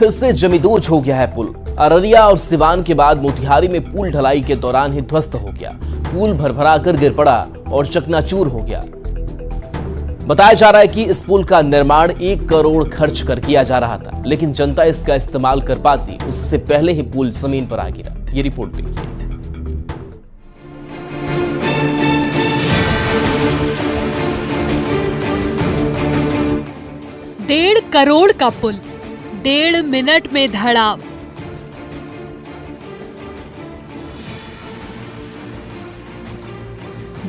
फिर से जमींदोज हो गया है पुल। अररिया और सिवान के बाद मोतिहारी में पुल ढलाई के दौरान ही ध्वस्त हो गया। पुल भरभरा कर गिर पड़ा और चकनाचूर हो गया। बताया जा रहा है कि इस पुल का निर्माण 1 करोड़ खर्च कर किया जा रहा था, लेकिन जनता इसका इस्तेमाल कर पाती उससे पहले ही पुल जमीन पर आ गिरा। ये रिपोर्ट देखिए। 1.5 करोड़ का पुल 1.5 मिनट में धड़ाम।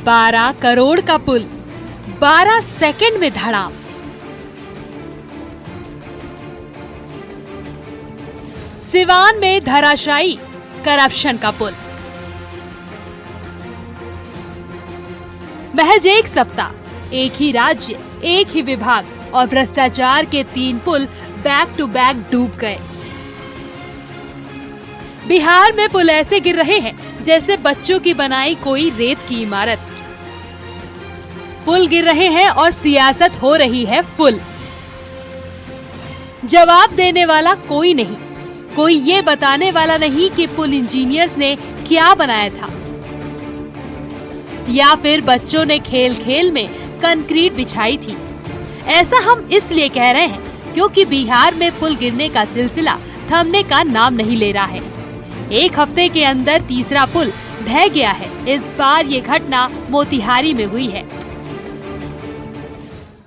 $12 करोड़ का पुल 12 सेकंड में धड़ाम। सिवान में धराशायी करप्शन का पुल। महज 1 सप्ताह, एक ही राज्य, एक ही विभाग और भ्रष्टाचार के 3 पुल बैक टू बैक डूब गए। बिहार में पुल ऐसे गिर रहे हैं जैसे बच्चों की बनाई कोई रेत की इमारत। पुल गिर रहे हैं और सियासत हो रही है फुल। जवाब देने वाला कोई नहीं, कोई ये बताने वाला नहीं कि पुल इंजीनियर्स ने क्या बनाया था, या फिर बच्चों ने खेल खेल में कंक्रीट बिछाई थी। ऐसा हम इसलिए कह रहे हैं क्योंकि बिहार में पुल गिरने का सिलसिला थमने का नाम नहीं ले रहा है। 1 हफ्ते के अंदर तीसरा पुल ढह गया है। इस बार ये घटना मोतिहारी में हुई है।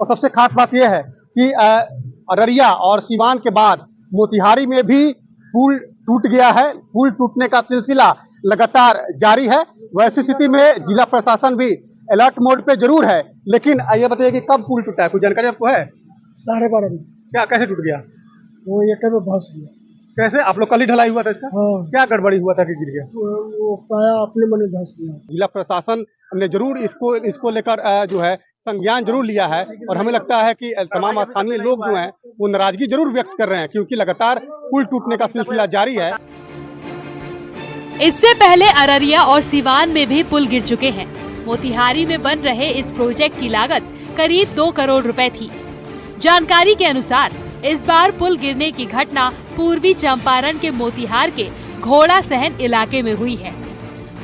और सबसे खास बात यह है कि अररिया और सिवान के बाद मोतिहारी में भी पुल टूट गया है। पुल टूटने का सिलसिला लगातार जारी है। वैसी स्थिति में जिला प्रशासन भी अलर्ट मोड पे जरूर है, लेकिन ये बताइए कि कब पुल टूटा है, कुछ जानकारी आपको है? 12:30 में। क्या, कैसे टूट गया? वो एक में फंस गया। कैसे? आप लोग कल ही ढलाई हुआ था इसका? हाँ। क्या गड़बड़ी हुआ था कि गिर गया? वो पाया अपने मन धंस गया। जिला प्रशासन ने जरूर इसको लेकर जो है संज्ञान जरूर लिया है, और हमें लगता है कि तमाम स्थानीय लोग जो हैं वो नाराजगी जरूर व्यक्त कर रहे हैं, क्योंकि लगातार पुल टूटने का सिलसिला जारी है। इससे पहले अररिया और सिवान में भी पुल गिर चुके हैं। मोतिहारी में बन रहे इस प्रोजेक्ट की लागत करीब 2 करोड़ रुपए थी। जानकारी के अनुसार इस बार पुल गिरने की घटना पूर्वी चंपारण के मोतिहार के घोड़ा सहन इलाके में हुई है।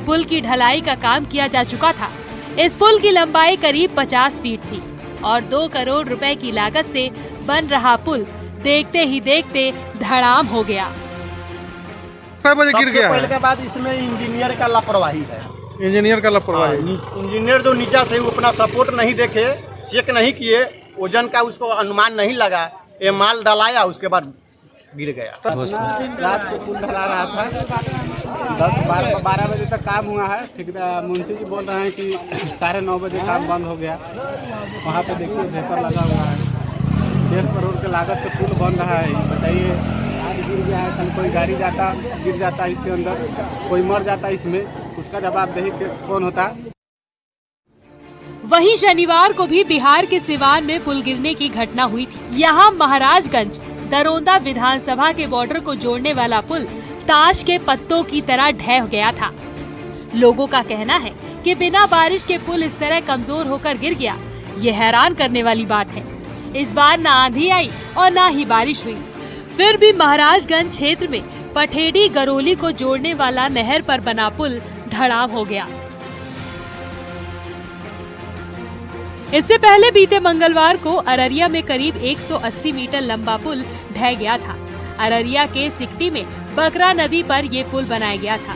पुल की ढलाई का काम किया जा चुका था। इस पुल की लंबाई करीब 50 फीट थी और 2 करोड़ रुपए की लागत से बन रहा पुल देखते ही देखते धड़ाम हो गया। गिर गया है। के बाद इसमें इंजीनियर का लापरवाही है। इंजीनियर का लापरवाही। इंजीनियर जो नीचा से अपना सपोर्ट नहीं देखे, चेक नहीं किए, वजन का उसको अनुमान नहीं लगा, ये माल डलाया, उसके बाद गिर गया। रात को पुल ढला रहा था, 10-12 बजे तक काम हुआ है। ठीक, मुंशी जी बोल रहे हैं कि 9:30 बजे काम बंद हो गया। वहाँ पे देखिए पेपर लगा हुआ है। 1.5 करोड़ की लागत से पुल बन रहा है। बताइए, आज गिर गया है, कल कोई गाड़ी जाता गिर जाता इसके अंदर, कोई मर जाता इसमें, उसका जवाबदेही कौन होता? वहीं शनिवार को भी बिहार के सिवान में पुल गिरने की घटना हुई थी। यहाँ महाराजगंज दरोंदा विधानसभा के बॉर्डर को जोड़ने वाला पुल ताश के पत्तों की तरह ढह गया था। लोगों का कहना है कि बिना बारिश के पुल इस तरह कमजोर होकर गिर गया, ये हैरान करने वाली बात है। इस बार न आंधी आई और न ही बारिश हुई, फिर भी महाराजगंज क्षेत्र में पठेड़ी गरोली को जोड़ने वाला नहर पर बना पुल धड़ाम हो गया। इससे पहले बीते मंगलवार को अररिया में करीब 180 मीटर लंबा पुल ढह गया था। अररिया के सिकटी में बकरा नदी पर ये पुल बनाया गया था।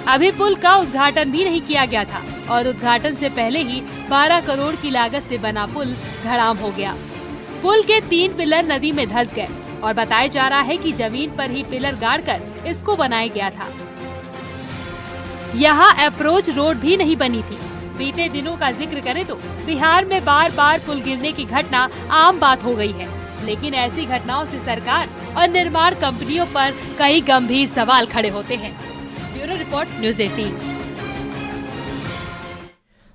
अभी पुल का उद्घाटन भी नहीं किया गया था और उद्घाटन से पहले ही 12 करोड़ की लागत से बना पुल धड़ाम हो गया। पुल के 3 पिलर नदी में धंस गए और बताया जा रहा है कि जमीन पर ही पिलर गाड़कर इसको बनाया गया था। यहाँ अप्रोच रोड भी नहीं बनी थी। बीते दिनों का जिक्र करें तो बिहार में बार बार पुल गिरने की घटना आम बात हो गई है, लेकिन ऐसी घटनाओं से सरकार और निर्माण कंपनियों पर कई गंभीर सवाल खड़े होते हैं। Bureau report, news 18।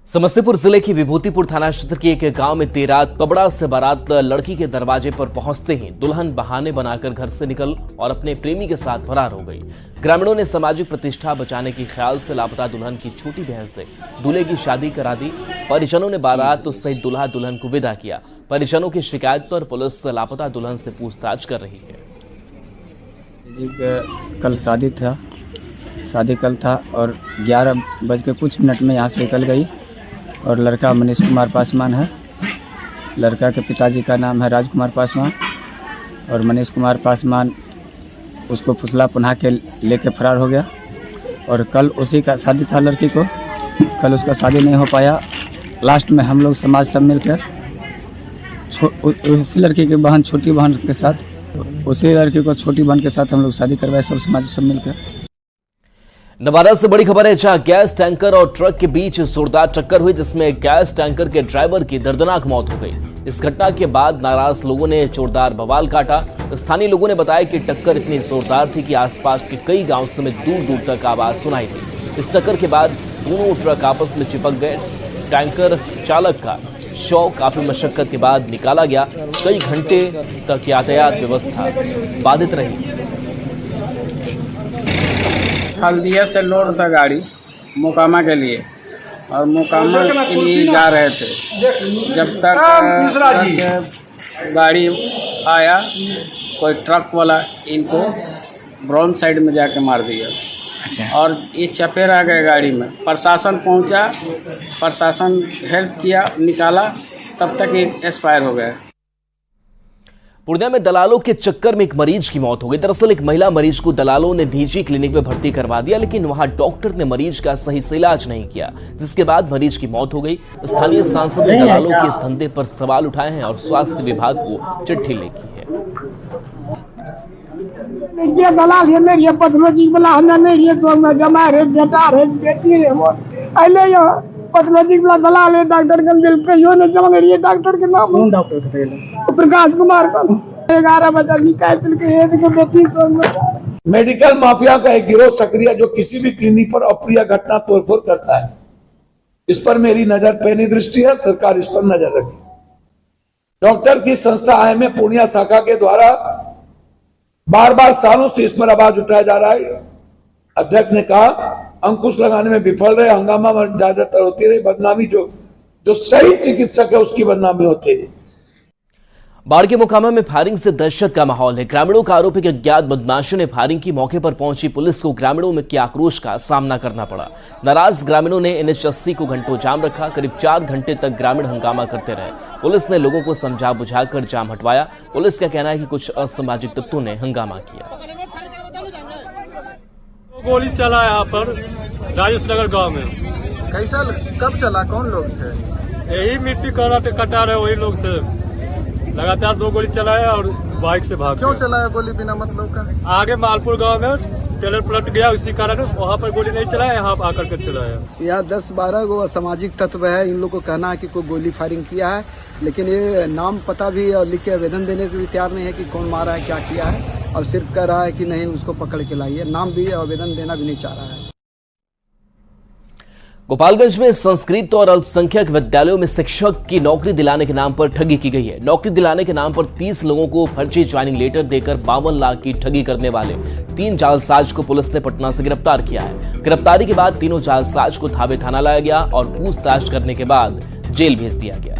समस्तीपुर जिले की विभूतिपुर थाना क्षेत्र के एक गांव में देर रात पबड़ा से बारात लड़की के दरवाजे पर पहुंचते ही दुल्हन बहाने बनाकर घर से निकल और अपने प्रेमी के साथ फरार हो गई। ग्रामीणों ने सामाजिक प्रतिष्ठा बचाने के ख्याल से लापता दुल्हन की छोटी बहन से दूल्हे की शादी करा दी। परिजनों ने बारात सहित दूल्हा दुल्हन को विदा किया। परिजनों की शिकायत पर पुलिस लापता दुल्हन से पूछताछ कर रही है। जी कल शादी कल था और 11 बज के कुछ मिनट में यहाँ से निकल गई और लड़का मनीष कुमार पासवान है। लड़का के पिताजी का नाम है राजकुमार पासवान और मनीष कुमार पासवान उसको फुसला पुनः के लेके फरार हो गया। और कल उसी का शादी था लड़की को, कल उसका शादी नहीं हो पाया। लास्ट में हम लोग समाज सब मिलकर उसी लड़की की बहन छोटी बहन के साथ उसी लड़की को छोटी बहन के साथ हम लोग शादी करवाए सब समाज सब मिलकर। नवादा से बड़ी खबर है, जहां गैस टैंकर और ट्रक के बीच जोरदार टक्कर हुई जिसमें गैस टैंकर के ड्राइवर की दर्दनाक मौत हो गई। इस घटना के बाद नाराज लोगों ने जोरदार बवाल काटा। स्थानीय लोगों ने बताया कि टक्कर इतनी जोरदार थी कि आसपास के कई गांव समेत दूर दूर तक आवाज सुनाई दी। इस टक्कर के बाद दोनों ट्रक आपस में चिपक गए। टैंकर चालक का शव काफी मशक्कत के बाद निकाला गया। कई घंटे तक यातायात व्यवस्था बाधित रही। हल्दिया से लोड था गाड़ी मोकामा के लिए और मोकामा के लिए जा रहे थे। जब तक गाड़ी आया कोई ट्रक वाला इनको ब्राउन साइड में जाके मार दिया। अच्छा। और ये चपे रह गए गाड़ी में। प्रशासन पहुंचा, प्रशासन हेल्प किया, निकाला, तब तक ये एक्सपायर हो गया। पूर्णिया में दलालों के चक्कर में एक मरीज की मौत हो गई। दरअसल एक महिला मरीज को दलालों ने निजी क्लिनिक में भर्ती करवा दिया, लेकिन वहां डॉक्टर ने मरीज का सही से इलाज नहीं किया, जिसके बाद मरीज की मौत हो गई। स्थानीय सांसद ने दलालों के इस धंधे पर सवाल उठाए हैं और स्वास्थ्य विभाग को चिट्ठी लिखी है। ये दलाल ये नहीं है, पैथोलॉजी वाला हमने नहीं है, सो में जमा रे बेटा रे बेटी रे वो अले यो पैथोलॉजी वाला दलाल है। डॉक्टर के बिल पे यो नहीं जमा रे डॉक्टर के नाम कौन डॉक्टर के प्रकाश कुमार का 11 बजे शिकायत के ये देखो बेटी सो में मेडिकल माफिया का एक गिरोह सक्रिय जो किसी भी क्लिनिक पर अप्रिय घटना तोड़फोड़ करता है। इस पर मेरी नजर पैनी दृष्टि है, सरकार इस पर नजर रखे। डॉक्टर की संस्था आईएमए पूर्णिया शाखा के द्वारा बार बार सालों से इस पर आवाज उठाया जा रहा है। अध्यक्ष ने कहा अंकुश लगाने में विफल रहे, हंगामा में ज्यादातर होती रही, बदनामी जो सही चिकित्सक है उसकी बदनामी होती रही। बाढ़ के मोकामा में फायरिंग से दहशत का माहौल है। ग्रामीणों का आरोप है कि अज्ञात बदमाशों ने फायरिंग की। मौके पर पहुंची पुलिस को ग्रामीणों में के आक्रोश का सामना करना पड़ा। नाराज ग्रामीणों ने NH80 को घंटों जाम रखा। करीब 4 घंटे तक ग्रामीण हंगामा करते रहे। पुलिस ने लोगों को समझा बुझाकर जाम हटवाया। पुलिस का कहना है कि कुछ असामाजिक तत्वों ने हंगामा किया। गोली चला यहाँ पर राजेश नगर गाँव में। कैसा कब चला, कौन लोग थे? यही मिट्टी कटा रहे वही लोग थे। लगातार 2 गोली चलाया और बाइक से भाग। क्यों चलाया गोली बिना मतलब का? आगे मालपुर गांव में टेलर पलट गया, उसी कारण वहाँ पर गोली नहीं चलाया, यहाँ आकर के चलाया। यहाँ 10-12 गो असामाजिक तत्व है। इन लोगों को कहना है कि कोई गोली फायरिंग किया है, लेकिन ये नाम पता भी लिख के आवेदन देने के भी तैयार नहीं है कि कौन मारा है, क्या किया है, और सिर्फ कह रहा है कि नहीं उसको पकड़ के लाइए। नाम भी आवेदन देना भी नहीं चाह रहा है। गोपालगंज में संस्कृत और अल्पसंख्यक विद्यालयों में शिक्षक की नौकरी दिलाने के नाम पर ठगी की गई है। नौकरी दिलाने के नाम पर 30 लोगों को फर्जी ज्वाइनिंग लेटर देकर 52 लाख की ठगी करने वाले 3 जालसाज को पुलिस ने पटना से गिरफ्तार किया है। गिरफ्तारी के बाद तीनों जालसाज को थावे थाना लाया गया और पूछताछ करने के बाद जेल भेज दिया गया।